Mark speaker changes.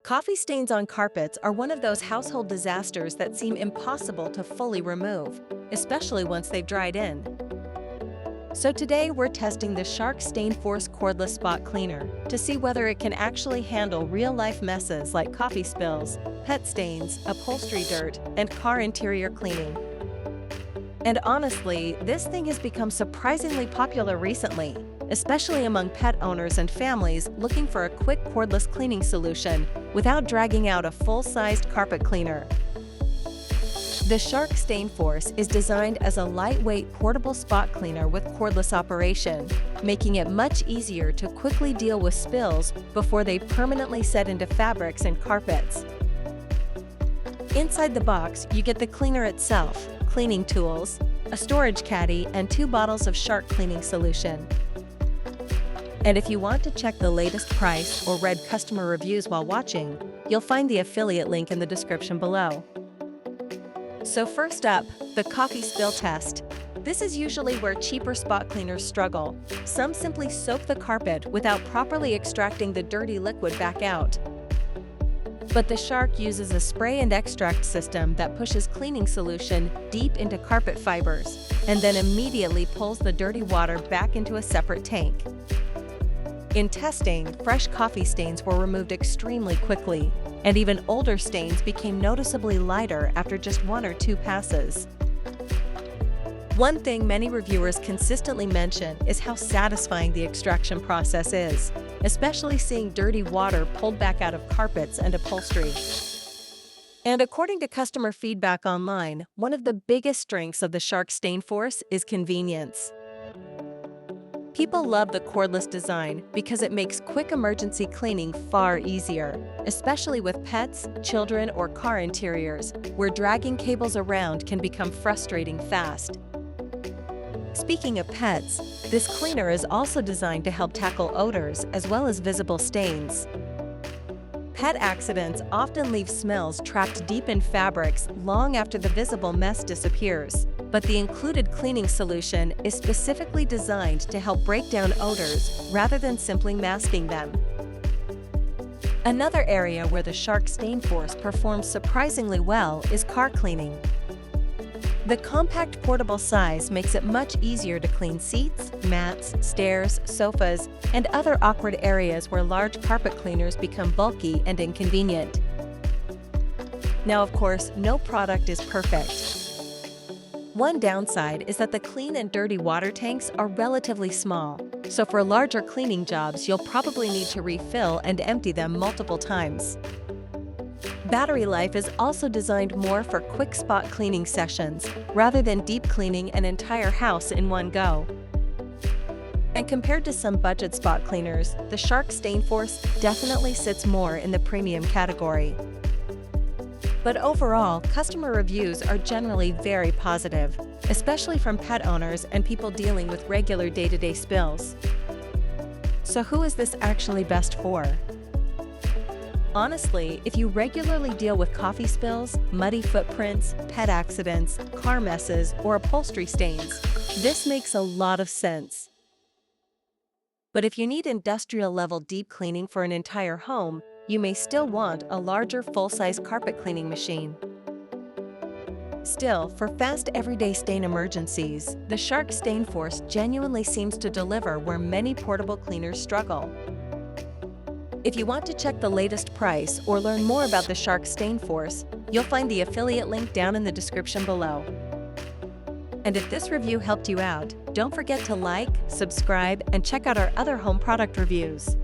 Speaker 1: Coffee stains on carpets are one of those household disasters that seem impossible to fully remove, especially once they've dried in. So today we're testing the Shark StainForce cordless spot cleaner to see whether it can actually handle real-life messes like coffee spills, pet stains, upholstery dirt, and car interior cleaning. And honestly, this thing has become surprisingly popular recently, especially among pet owners and families looking for a quick cordless cleaning solution without dragging out a full-sized carpet cleaner. The Shark StainForce is designed as a lightweight portable spot cleaner with cordless operation, making it much easier to quickly deal with spills before they permanently set into fabrics and carpets. Inside the box, you get the cleaner itself, cleaning tools, a storage caddy, and 2 bottles of Shark cleaning solution. And if you want to check the latest price or read customer reviews while watching, you'll find the affiliate link in the description below. So first up, the coffee spill test. This is usually where cheaper spot cleaners struggle. Some simply soak the carpet without properly extracting the dirty liquid back out. But the Shark uses a spray and extract system that pushes cleaning solution deep into carpet fibers and then immediately pulls the dirty water back into a separate tank. In testing, fresh coffee stains were removed extremely quickly, and even older stains became noticeably lighter after just 1 or 2 passes. One thing many reviewers consistently mention is how satisfying the extraction process is, especially seeing dirty water pulled back out of carpets and upholstery. And according to customer feedback online, one of the biggest strengths of the Shark StainForce is convenience. People love the cordless design because it makes quick emergency cleaning far easier, especially with pets, children, or car interiors, where dragging cables around can become frustrating fast. Speaking of pets, this cleaner is also designed to help tackle odors as well as visible stains. Pet accidents often leave smells trapped deep in fabrics long after the visible mess disappears, but the included cleaning solution is specifically designed to help break down odors rather than simply masking them. Another area where the Shark StainForce performs surprisingly well is car cleaning. The compact portable size makes it much easier to clean seats, mats, stairs, sofas, and other awkward areas where large carpet cleaners become bulky and inconvenient. Now, of course, no product is perfect. One downside is that the clean and dirty water tanks are relatively small, so for larger cleaning jobs, you'll probably need to refill and empty them multiple times. Battery life is also designed more for quick spot cleaning sessions, rather than deep cleaning an entire house in one go. And compared to some budget spot cleaners, the Shark StainForce definitely sits more in the premium category. But overall, customer reviews are generally very positive, especially from pet owners and people dealing with regular day-to-day spills. So who is this actually best for? Honestly, if you regularly deal with coffee spills, muddy footprints, pet accidents, car messes, or upholstery stains, this makes a lot of sense. But if you need industrial-level deep cleaning for an entire home, you may still want a larger full-size carpet cleaning machine. Still, for fast everyday stain emergencies, the Shark StainForce genuinely seems to deliver where many portable cleaners struggle. If you want to check the latest price or learn more about the Shark StainForce, you'll find the affiliate link down in the description below. And if this review helped you out, don't forget to like, subscribe, and check out our other home product reviews.